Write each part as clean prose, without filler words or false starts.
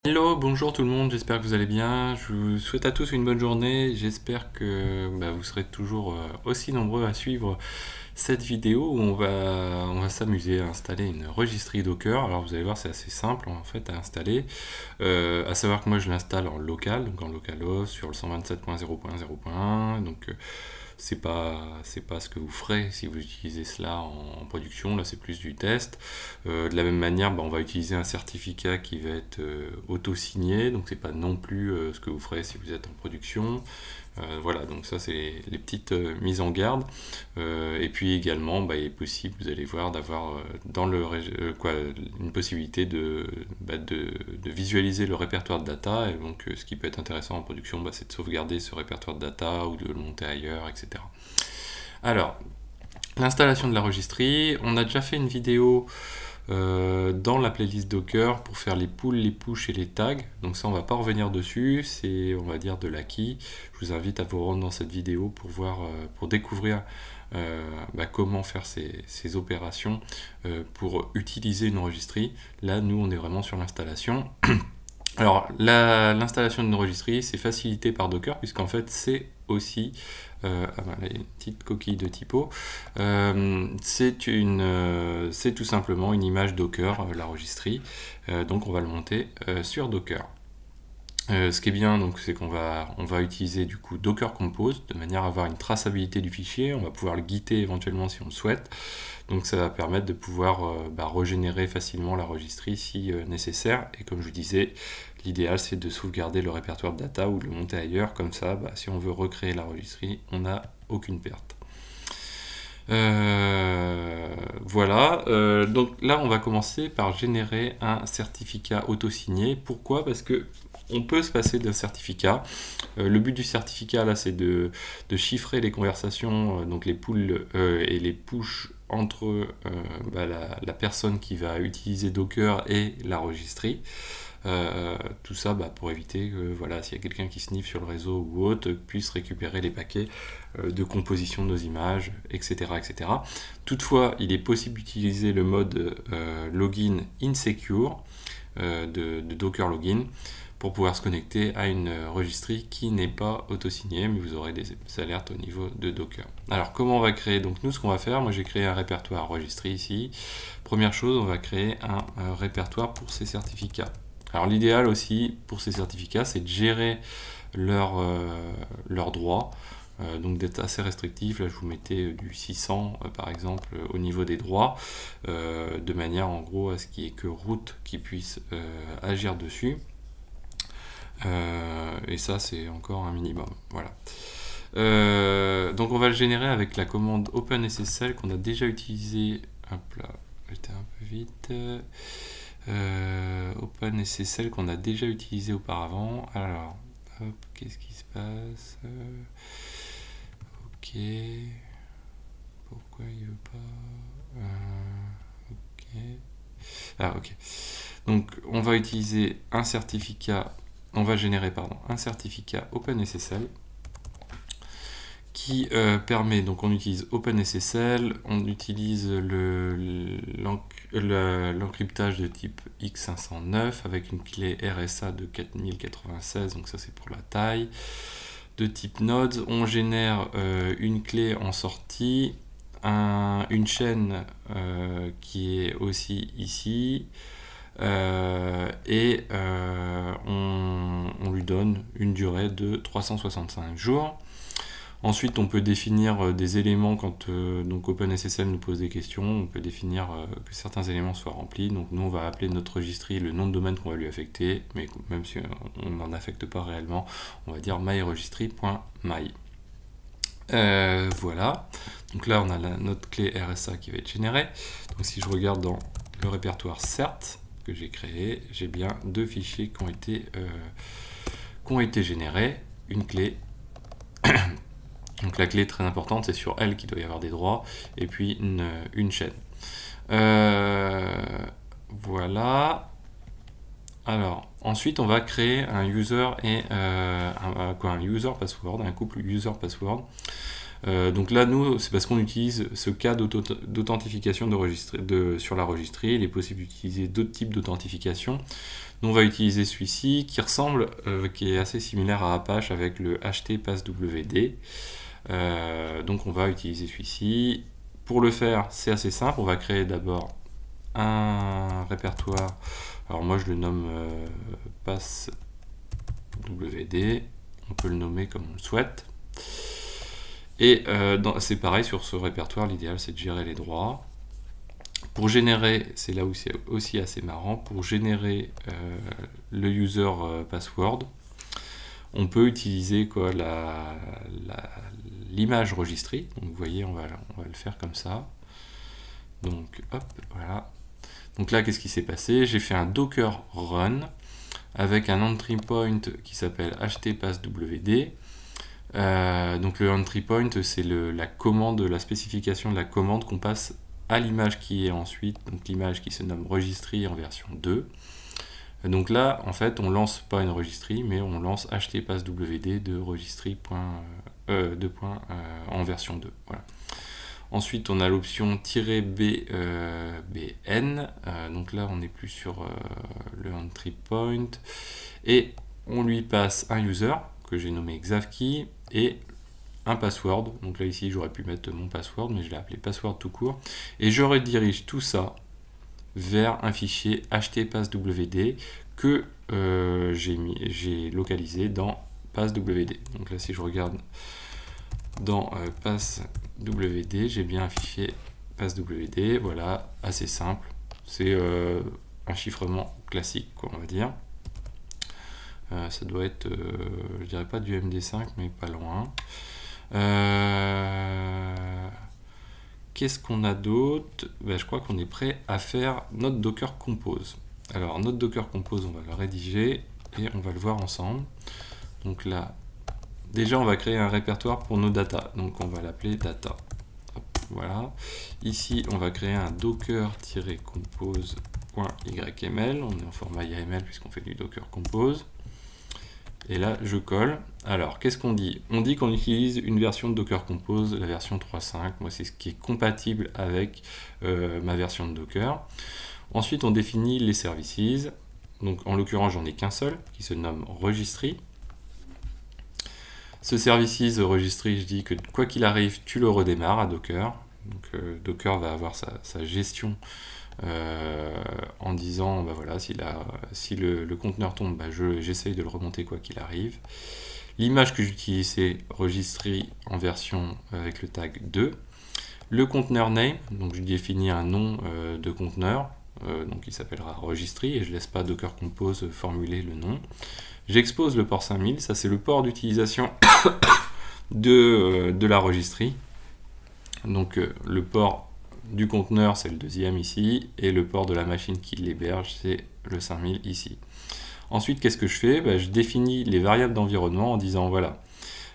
Hello, bonjour tout le monde, j'espère que vous allez bien. Je vous souhaite à tous une bonne journée. J'espère que vous serez toujours aussi nombreux à suivre cette vidéo où on va s'amuser à installer une registry Docker. Alors vous allez voir, c'est assez simple en fait à installer. À savoir que moi je l'installe en local, donc en localhost sur le 127.0.0.1. Donc c'est pas ce que vous ferez si vous utilisez cela en production. Là c'est plus du test. De la même manière, on va utiliser un certificat qui va être auto-signé, donc c'est pas non plus ce que vous ferez si vous êtes en production. Voilà, donc ça c'est les petites mises en garde. Et puis également, il est possible, vous allez voir, d'avoir une possibilité de visualiser le répertoire de data. Et donc ce qui peut être intéressant en production, c'est de sauvegarder ce répertoire de data ou de le monter ailleurs, etc. Alors, l'installation de la registry, on a déjà fait une vidéo dans la playlist Docker pour faire les pulls, les push et les tags. Donc ça on va pas revenir dessus, c'est on va dire de l'acquis. Je vous invite à vous rendre dans cette vidéo pour voir, pour découvrir comment faire ces opérations pour utiliser une registry. Là nous on est vraiment sur l'installation. Alors l'installation d'une registry c'est facilité par Docker puisqu'en fait c'est aussi une petite coquille de typo. C'est tout simplement une image Docker, la registry. Donc on va le monter sur Docker. Ce qui est bien, c'est qu'on va utiliser du coup Docker Compose de manière à avoir une traçabilité du fichier. On va pouvoir le guider éventuellement si on le souhaite. Donc ça va permettre de pouvoir régénérer facilement la registry si nécessaire. Et comme je vous disais, l'idéal c'est de sauvegarder le répertoire de data ou de le monter ailleurs. Comme ça, si on veut recréer la registry, on n'a aucune perte. Voilà, donc là on va commencer par générer un certificat auto-signé. Pourquoi? Parce que on peut se passer d'un certificat. Le but du certificat là c'est de chiffrer les conversations, donc les pulls et les push entre la personne qui va utiliser Docker et la registry. Tout ça pour éviter que s'il y a quelqu'un qui sniffe sur le réseau ou autre puisse récupérer les paquets de composition de nos images, etc., etc. Toutefois, il est possible d'utiliser le mode login insecure de Docker Login pour pouvoir se connecter à une registry qui n'est pas auto-signée, mais vous aurez des alertes au niveau de Docker. Alors comment on va créer? Donc nous ce qu'on va faire, moi j'ai créé un répertoire registry ici. Première chose, on va créer un répertoire pour ces certificats. Alors l'idéal aussi pour ces certificats, c'est de gérer leurs droits, donc d'être assez restrictif. Là je vous mettais du 600 par exemple au niveau des droits, de manière en gros à ce qu'il n'y ait que root qui puisse agir dessus. Et ça c'est encore un minimum. Voilà. Donc on va le générer avec la commande OpenSSL qu'on a déjà utilisée. Hop là, j'étais un peu vite. OpenSSL qu'on a déjà utilisé auparavant. Alors, hop, qu'est-ce qui se passe? Ok. Pourquoi il veut pas? Ok. Ah, ok. Donc, on va utiliser un certificat. On va générer, un certificat OpenSSL qui permet, donc on utilise OpenSSL, on utilise l'encryptage de type X509 avec une clé RSA de 4096, donc ça c'est pour la taille, de type nodes. On génère une clé en sortie, une chaîne qui est aussi ici, et on lui donne une durée de 365 jours. Ensuite, on peut définir des éléments quand donc OpenSSL nous pose des questions. On peut définir que certains éléments soient remplis. Donc nous, on va appeler notre registry le nom de domaine qu'on va lui affecter, mais même si on n'en affecte pas réellement, on va dire myregistry.my. Voilà. Donc là, on a notre clé RSA qui va être générée. Donc si je regarde dans le répertoire CERT que j'ai créé, j'ai bien deux fichiers qui ont été générés. Une clé. Donc la clé très importante, c'est sur elle qu'il doit y avoir des droits, et puis une chaîne. Voilà. Alors, ensuite, on va créer un user et un user password, un couple user password. Donc là, nous, c'est parce qu'on utilise ce cas d'authentification sur la registrie. Il est possible d'utiliser d'autres types d'authentification. Nous, on va utiliser celui-ci qui ressemble, qui est assez similaire à Apache avec le HTPassWD. Donc on va utiliser celui-ci. Pour le faire, c'est assez simple. On va créer d'abord un répertoire. Alors moi, je le nomme PassWD. On peut le nommer comme on le souhaite. Et c'est pareil sur ce répertoire, l'idéal c'est de gérer les droits. Pour générer, c'est là où c'est aussi assez marrant, pour générer le user password, on peut utiliser l'image registrée. Donc vous voyez, on va le faire comme ça. Donc hop, voilà. Donc là, qu'est-ce qui s'est passé? J'ai fait un docker run avec un entry point qui s'appelle htpasswd. Donc le entry point, c'est la commande, la spécification de la commande qu'on passe à l'image qui est ensuite, donc l'image qui se nomme registry en version 2. Donc là, en fait, on lance pas une registry, mais on lance htpasswd de registry en version 2. Voilà. Ensuite, on a l'option -bn. Donc là, on n'est plus sur le entry point. Et on lui passe un user que j'ai nommé Xavkey et un password. Donc là, ici, j'aurais pu mettre mon password, mais je l'ai appelé password tout court. Et je redirige tout ça vers un fichier htpasswd que j'ai localisé dans passwd. Donc là, si je regarde dans passwd, j'ai bien un fichier passwd. Voilà, assez simple. C'est un chiffrement classique, quoi, on va dire. Ça doit être, je dirais pas du MD5, mais pas loin. Qu'est-ce qu'on a d'autre? Je crois qu'on est prêt à faire notre Docker Compose. Alors, notre Docker Compose, on va le rédiger et on va le voir ensemble. Donc là, déjà, on va créer un répertoire pour nos data. Donc, on va l'appeler data. Hop, voilà. Ici, on va créer un docker-compose.yml. On est en format YAML puisqu'on fait du Docker Compose. Et là, je colle. Alors, qu'est-ce qu'on dit? On dit qu'on utilise une version de Docker Compose, la version 3.5. Moi, c'est ce qui est compatible avec ma version de Docker. Ensuite, on définit les services. Donc, en l'occurrence, j'en ai qu'un seul, qui se nomme Registry. Ce services registry, je dis que quoi qu'il arrive, tu le redémarres à Docker. Donc, Docker va avoir sa gestion en disant voilà, si le conteneur tombe, j'essaye de le remonter quoi qu'il arrive. L'image que j'utilise, c'est registry en version avec le tag 2. Le conteneur name, donc je définis un nom de conteneur, donc il s'appellera registry et je laisse pas Docker Compose formuler le nom. J'expose le port 5000, ça c'est le port d'utilisation de la registry. Donc le port du conteneur, c'est le deuxième ici, et le port de la machine qui l'héberge, c'est le 5000 ici. Ensuite, qu'est-ce que je fais? Je définis les variables d'environnement en disant, voilà,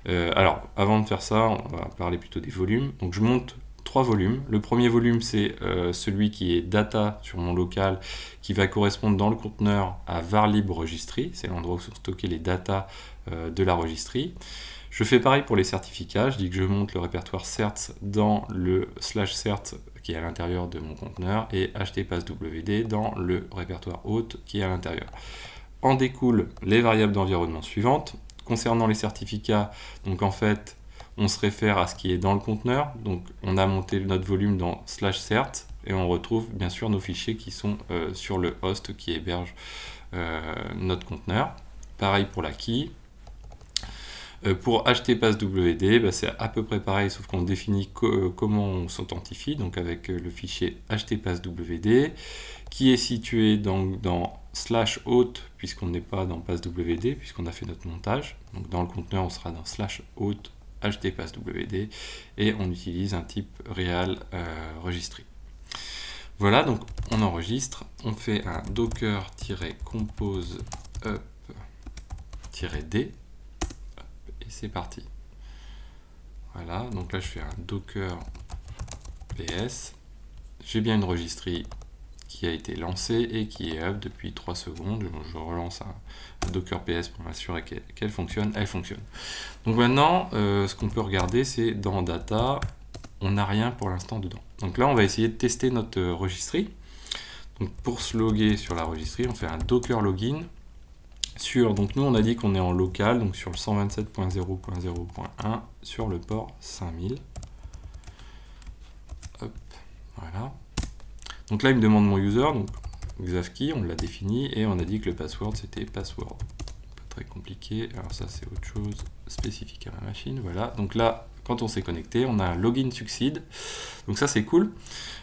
alors, avant de faire ça, on va parler plutôt des volumes. Donc, je monte 3 volumes. Le premier volume, c'est celui qui est data sur mon local, qui va correspondre dans le conteneur à varlib registry, c'est l'endroit où sont stockés les datas de la registry. Je fais pareil pour les certificats, je dis que je monte le répertoire certs dans le /cert qui est à l'intérieur de mon conteneur et htpasswd dans le répertoire hôte qui est à l'intérieur. En découlent les variables d'environnement suivantes. Concernant les certificats, donc en fait, on se réfère à ce qui est dans le conteneur. Donc on a monté notre volume dans /cert et on retrouve bien sûr nos fichiers qui sont sur le host qui héberge notre conteneur. Pareil pour la key. Pour htpasswd, c'est à peu près pareil, sauf qu'on définit comment on s'authentifie, donc avec le fichier htpasswd, qui est situé dans /hôte, puisqu'on n'est pas dans passwd, puisqu'on a fait notre montage. Donc dans le conteneur, on sera dans /hôte htpasswd, et on utilise un type real registry. Voilà, donc on enregistre, on fait un docker-compose-up-d, et c'est parti. Voilà, donc là je fais un docker ps. J'ai bien une registry qui a été lancée et qui est up depuis 3 secondes. Je relance un Docker PS pour m'assurer qu'elle fonctionne. Elle fonctionne. Donc maintenant, ce qu'on peut regarder, c'est dans Data, on n'a rien pour l'instant dedans. Donc là, on va essayer de tester notre registry. Donc pour se loguer sur la registry, on fait un Docker login sur, donc nous on a dit qu'on est en local, donc sur le 127.0.0.1 sur le port 5000. Hop, voilà. Donc là il me demande mon user, donc Xavkey, on l'a défini et on a dit que le password c'était password. Pas très compliqué, alors ça c'est autre chose spécifique à ma machine, voilà. Donc là, quand on s'est connecté, on a un login succeed, donc ça c'est cool.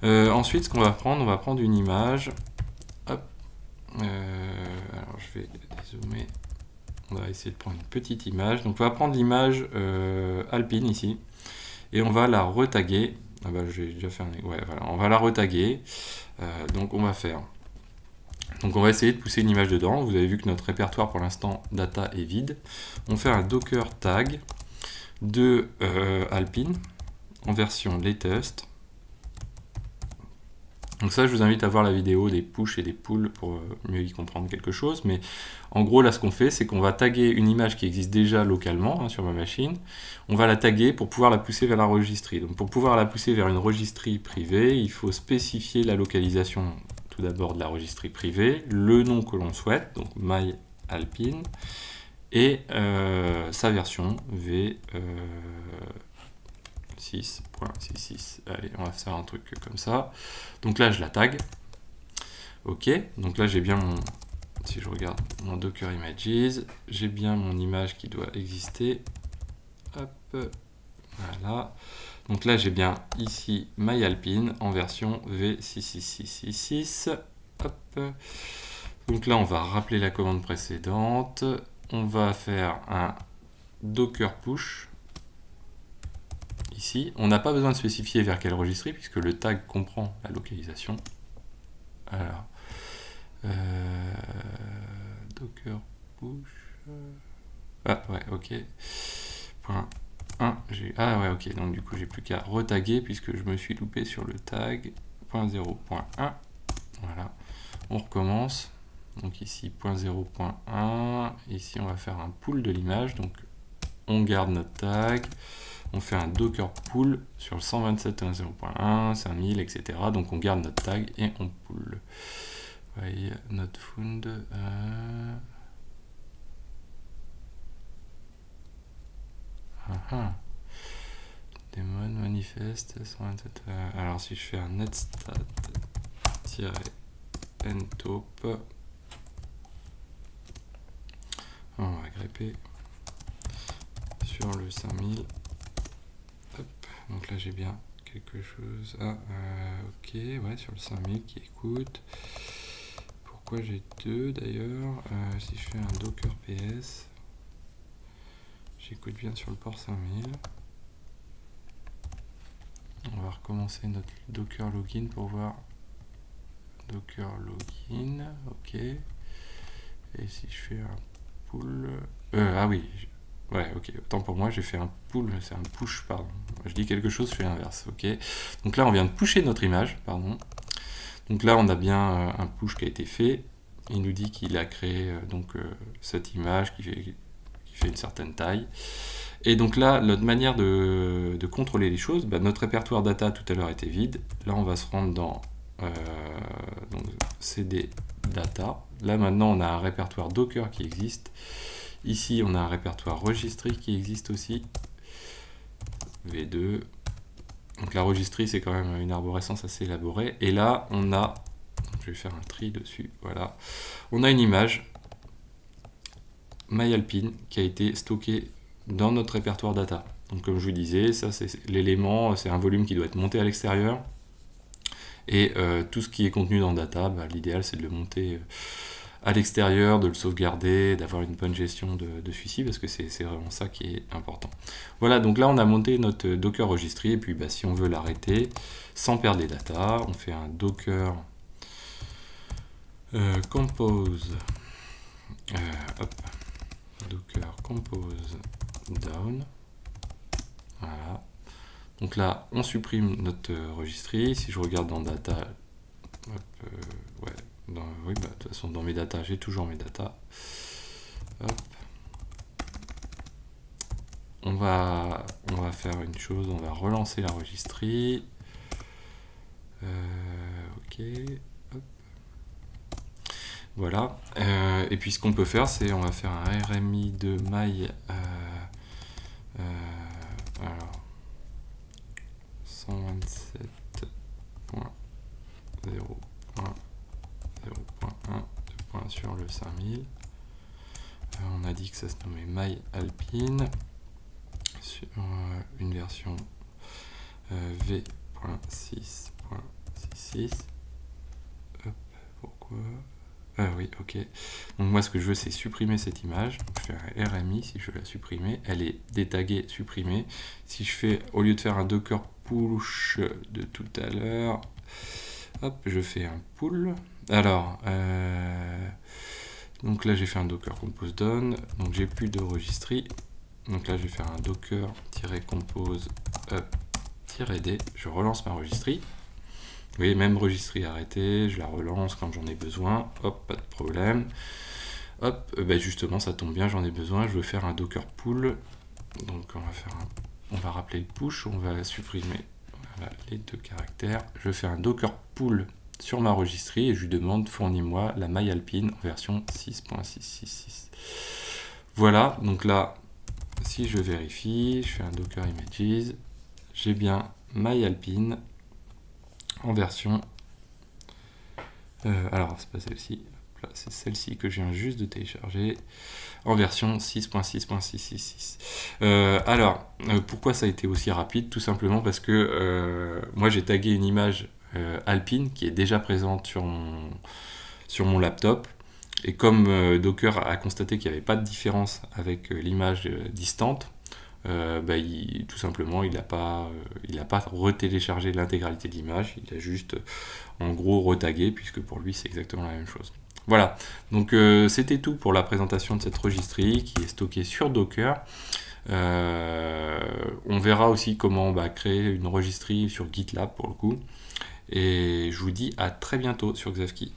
Ensuite, ce qu'on va prendre, on va prendre une image. Hop. Alors je vais dézoomer. On va essayer de prendre une petite image. Donc on va prendre l'image Alpine ici et on va la retaguer. Ah bah j'ai déjà fait un... Ouais, voilà, on va la retaguer. Donc on va faire. Donc on va essayer de pousser une image dedans. Vous avez vu que notre répertoire pour l'instant data est vide. On fait un docker tag de Alpine en version latest. Donc ça, je vous invite à voir la vidéo des push et des pulls pour mieux y comprendre quelque chose. Mais en gros, là, ce qu'on fait, c'est qu'on va taguer une image qui existe déjà localement sur ma machine. On va la taguer pour pouvoir la pousser vers la registry. Donc pour pouvoir la pousser vers une registry privée, il faut spécifier la localisation tout d'abord de la registry privée, le nom que l'on souhaite, donc myalpine, et sa version v... 6.66. Allez, on va faire un truc comme ça. Donc là, je la tag. Ok, donc là, j'ai bien mon... Si je regarde mon Docker Images, j'ai bien mon image qui doit exister. Hop, voilà. Donc là, j'ai bien ici myalpine en version v66666. Hop. Donc là, on va rappeler la commande précédente. On va faire un Docker push. Ici, on n'a pas besoin de spécifier vers quelle registry puisque le tag comprend la localisation. Alors, Docker push. Ah ouais, ok. Point 1, ah ouais, ok. Donc du coup, j'ai plus qu'à retaguer puisque je me suis loupé sur le tag. Point 0.1. Voilà. On recommence. Donc ici, point 0.1. Ici, on va faire un pull de l'image. Donc, on garde notre tag. On fait un docker pull sur le 127.0.1, 5000, etc. Donc on garde notre tag et on pull. Voyez, notre found. Daemon manifeste 127. Alors si je fais un netstat-ntaupe, on va grepper sur le 5000. Donc là j'ai bien quelque chose. Ah, ok, ouais, sur le 5000 qui écoute. Pourquoi j'ai deux d'ailleurs? Si je fais un Docker PS, j'écoute bien sur le port 5000. On va recommencer notre Docker login pour voir. Docker login, ok. Et si je fais un pull. Ah oui. Ouais, ok, autant pour moi, j'ai fait un pull, c'est un push, pardon. Je dis quelque chose, je fais l'inverse, ok. Donc là, on vient de pusher notre image, pardon. Donc là, on a bien un push qui a été fait. Il nous dit qu'il a créé cette image qui fait une certaine taille. Et donc là, notre manière de contrôler les choses, notre répertoire data tout à l'heure était vide. Là, on va se rendre dans cd data. Là, maintenant, on a un répertoire Docker qui existe. Ici, on a un répertoire registry qui existe aussi. V2. Donc la registry, c'est quand même une arborescence assez élaborée. Et là, on a... Je vais faire un tri dessus. Voilà. On a une image myalpine qui a été stockée dans notre répertoire data. Donc comme je vous disais, ça c'est l'élément, c'est un volume qui doit être monté à l'extérieur. Et tout ce qui est contenu dans data, l'idéal c'est de le monter... à l'extérieur, de le sauvegarder, d'avoir une bonne gestion de celui-ci, parce que c'est vraiment ça qui est important. Voilà, donc là on a monté notre Docker registry, et puis si on veut l'arrêter, sans perdre les data, on fait un Docker compose, Docker compose down, voilà. Donc là, on supprime notre registry. Si je regarde dans data, Hop, ouais, oui, bah, de toute façon, dans mes datas, j'ai toujours mes datas. Hop. On va faire une chose, on va relancer la registrie. Ok. Hop. Voilà. Et puis ce qu'on peut faire, c'est on va faire un RMI de maille. Alors 127.0.0.1 sur le 5000. On a dit que ça se nommait maille alpine sur une version v.6.66. Pourquoi? Ah oui, ok. Donc moi ce que je veux c'est supprimer cette image. Donc, je fais un RMI si je veux la supprimer. Elle est détaguée, supprimée. Si je fais, au lieu de faire un docker push de tout à l'heure, hop, je fais un pull. Alors, donc là j'ai fait un docker compose done. Donc j'ai plus de registry. Donc là je vais faire un docker-compose-d. Je relance ma registry. Vous voyez, même registrie arrêtée, je la relance quand j'en ai besoin, hop, pas de problème. Hop, ben justement, ça tombe bien, j'en ai besoin, je veux faire un docker pull. Donc on va rappeler le push, on va supprimer les deux caractères. Je fais un docker pull sur ma registrie et je lui demande fournis-moi la maille alpine en version 6.666. Voilà, donc là, si je vérifie, je fais un docker images, j'ai bien maille alpine en version, alors c'est pas celle-ci, c'est celle-ci que je viens juste de télécharger, en version 6.6.666. Alors, pourquoi ça a été aussi rapide? Tout simplement parce que moi j'ai tagué une image alpine qui est déjà présente sur mon laptop, et comme Docker a constaté qu'il n'y avait pas de différence avec l'image distante, tout simplement il n'a pas retéléchargé l'intégralité de l'image, il a juste en gros retagué, puisque pour lui c'est exactement la même chose. Voilà, donc c'était tout pour la présentation de cette registrie qui est stockée sur Docker. On verra aussi comment créer une registrie sur GitLab pour le coup, et je vous dis à très bientôt sur Xavki.